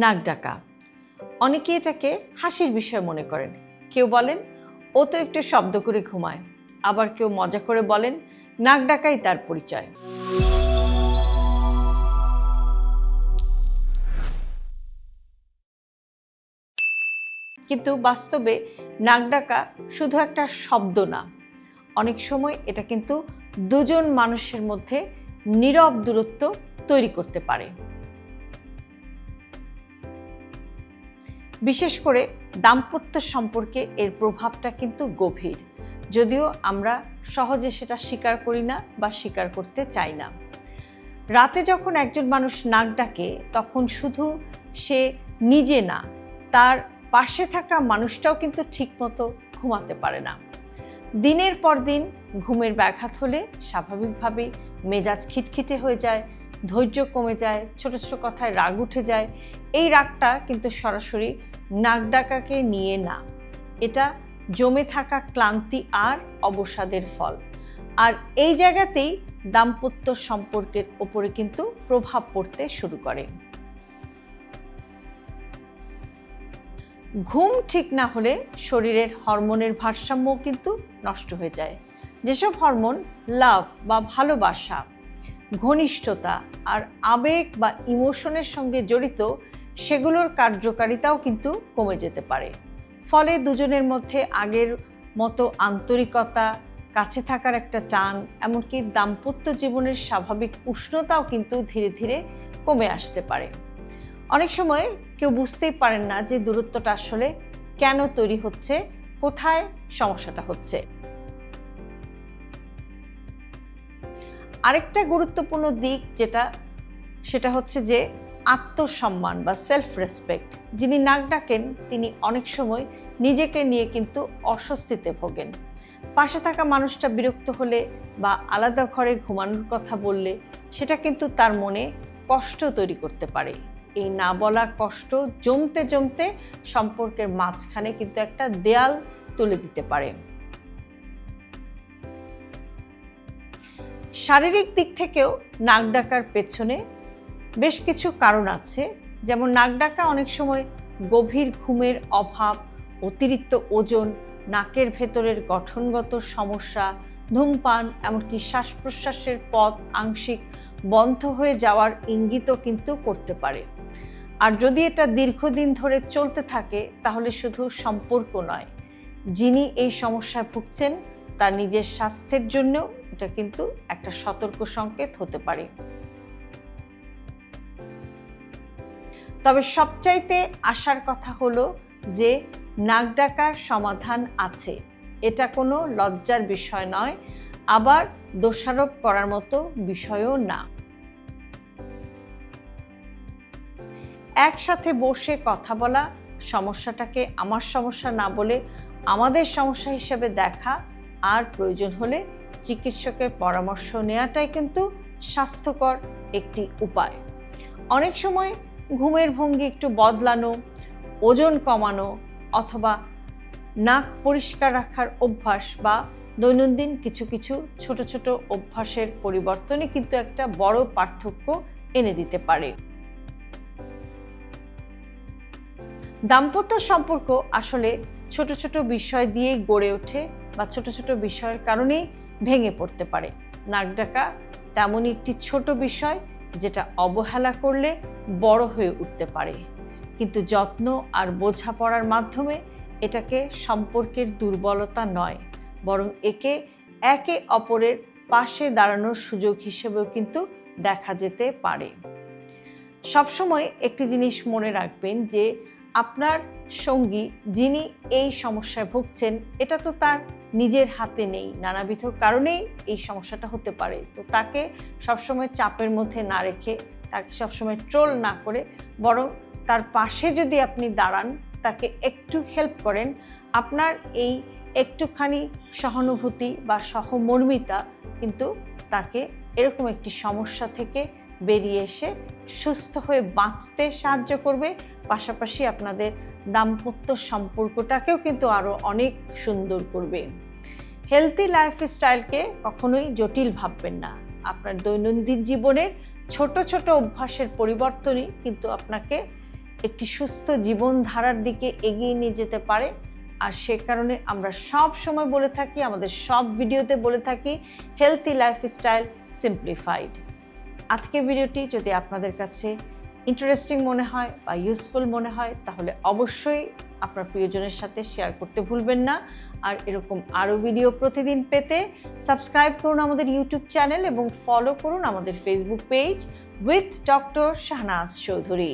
নাক ডাকা। অনেকে এটাকে হাসির বিষয় মনে করেন। কেউ বলেন ও তো একটু শব্দ করে ঘুমায়, আবার কেউ মজা করে বলেন নাক ডাকাই তার পরিচয়। কিন্তু বাস্তবে নাক ডাকা শুধু একটা শব্দ না, অনেক সময় এটা কিন্তু দুজন মানুষের মধ্যে নীরব দূরত্ব তৈরি করতে পারে। বিশেষ করে দাম্পত্য সম্পর্কে এর প্রভাবটা কিন্তু গভীর, যদিও আমরা সহজে সেটা স্বীকার করি না বা স্বীকার করতে চাই না। রাতে যখন একজন মানুষ নাক ডাকে তখন শুধু সে নিজে না, তার পাশে থাকা মানুষটাও কিন্তু ঠিকমতো ঘুমাতে পারে না। দিনের পর দিন ঘুমের ব্যাঘাত হলে স্বাভাবিকভাবেই মেজাজ খিটখিটে হয়ে যায়, ধৈর্য কমে যায়, ছোট ছোট কথায় রাগ উঠে যায়। এই রাগটা কিন্তু সরাসরি নাক ডাকাকে নিয়ে না, এটা জমে থাকা ক্লান্তি আর অবসাদের ফল। আর এই জায়গাতেই দাম্পত্য সম্পর্কের ওপরে কিন্তু প্রভাব পড়তে শুরু করে। ঘুম ঠিক না হলে শরীরের হরমোনের ভারসাম্য কিন্তু নষ্ট হয়ে যায়। যেসব হরমোন লাভ বা ভালোবাসা, ঘনিষ্ঠতা আর আবেগ বা ইমোশনের সঙ্গে জড়িত, সেগুলোর কার্যকারিতাও কিন্তু কমে যেতে পারে। ফলে দুজনের মধ্যে আগের মতো আন্তরিকতা, কাছে থাকার একটা টান, এমনকি দাম্পত্য জীবনের স্বাভাবিক উষ্ণতাও কিন্তু ধীরে ধীরে কমে আসতে পারে। অনেক সময় কেউ বুঝতেই পারেন না যে দূরত্বটা আসলে কেন তৈরি হচ্ছে, কোথায় সমস্যাটা হচ্ছে। আরেকটা গুরুত্বপূর্ণ দিক সেটা হচ্ছে যে আত্মসম্মান বা সেলফ রেসপেক্ট। যিনি নাক ডাকেন তিনি অনেক সময় নিজেকে নিয়ে কিন্তু অস্বস্তিতে ভোগেন। পাশে থাকা মানুষটা বিরক্ত হলে বা আলাদা ঘরে ঘুমানোর কথা বললে সেটা কিন্তু তার মনে কষ্ট তৈরি করতে পারে। এই না বলা কষ্ট জমতে জমতে সম্পর্কের মাঝখানে কিন্তু একটা দেয়াল তুলে দিতে পারে। শারীরিক দিক থেকেও নাক ডাকার পেছনে বেশ কিছু কারণ আছে। যেমন নাক ডাকা অনেক সময় গভীর ঘুমের অভাব, অতিরিক্ত ওজন, নাকের ভেতরের গঠনগত সমস্যা, ধূমপান, এমনকি শ্বাস প্রশ্বাসের পথ আংশিক বন্ধ হয়ে যাওয়ার ইঙ্গিতও কিন্তু করতে পারে। আর যদি এটা দীর্ঘদিন ধরে চলতে থাকে তাহলে শুধু সম্পর্ক নয়, যিনি এই সমস্যায় ভুগছেন তার নিজের স্বাস্থ্যের জন্য এটা কিন্তু একটা সতর্ক সংকেত হতে পারে। তবে সবচাইতে আশার কথা হলো যে নাক ডাকার সমাধান আছে। এটা কোনো লজ্জার বিষয় নয়, আবার দোষারোপ করার মতো বিষয়ও না। একসাথে বসে কথা বলা, সমস্যাটাকে আমার সমস্যা না বলে আমাদের সমস্যা হিসেবে দেখা, আর প্রয়োজন হলে চিকিৎসকের পরামর্শ নেওয়াটাই কিন্তু স্বাস্থ্যকর একটি উপায়। অনেক সময় ঘুমের ভঙ্গি একটু বদলানো, ওজন কমানো অথবা নাক পরিষ্কার রাখার অভ্যাস বা দৈনন্দিন কিছু কিছু ছোট ছোট অভ্যাসের পরিবর্তনই কিন্তু একটা বড় পার্থক্য এনে দিতে পারে। দাম্পত্য সম্পর্ক আসলে ছোট ছোট বিষয় দিয়েই গড়ে ওঠে বা ছোট ছোট বিষয়ের কারণেই ভেঙে পড়তে পারে। নাক ডাকা তেমনই একটি ছোট বিষয় যেটা অবহেলা করলে বড় হয়ে উঠতে পারে, কিন্তু যত্ন আর বোঝাপড়ার মাধ্যমে এটাকে সম্পর্কের দুর্বলতা নয়, বরং একে অপরের পাশে দাঁড়ানোর সুযোগ হিসেবেও কিন্তু দেখা যেতে পারে। সবসময় একটি জিনিস মনে রাখবেন যে আপনার সঙ্গী যিনি এই সমস্যায় ভুগছেন, এটা তো তার নিজের হাতে নেই, নানাবিধ কারণেই এই সমস্যাটা হতে পারে। তো তাকে সবসময় চাপের মধ্যে না রেখে, তাকে সবসময় ট্রোল না করে, বরং তার পাশে যদি আপনি দাঁড়ান, তাকে একটু হেল্প করেন, আপনার এই একটুখানি সহানুভূতি বা সহমর্মিতা কিন্তু তাকে এরকম একটি সমস্যা থেকে বেরিয়ে এসে সুস্থ হয়ে বাঁচতে সাহায্য করবে। পাশাপাশি আপনাদের দাম্পত্য সম্পর্কটাকেও কিন্তু আরও অনেক সুন্দর করবে। হেলথি লাইফস্টাইলকে কখনোই জটিল ভাববেন না। আপনার দৈনন্দিন জীবনের ছোট ছোট অভ্যাসের পরিবর্তনই কিন্তু আপনাকে একটি সুস্থ জীবনধারার দিকে এগিয়ে নিয়ে যেতে পারে। আর সে কারণে আমরা সব সময় বলে থাকি, আমাদের সব ভিডিওতে বলে থাকি, হেলথি লাইফস্টাইল সিম্পলিফাইড। আজকের ভিডিওটি যদি আপনাদের কাছে ইন্টারেস্টিং মনে হয় বা ইউজফুল মনে হয় তাহলে অবশ্যই আপনার প্রিয়জনের সাথে শেয়ার করতে ভুলবেন না। আর এরকম আরও ভিডিও প্রতিদিন পেতে সাবস্ক্রাইব করুন আমাদের ইউটিউব চ্যানেল এবং ফলো করুন আমাদের Facebook page with doctor Shahnaz Chowdhury.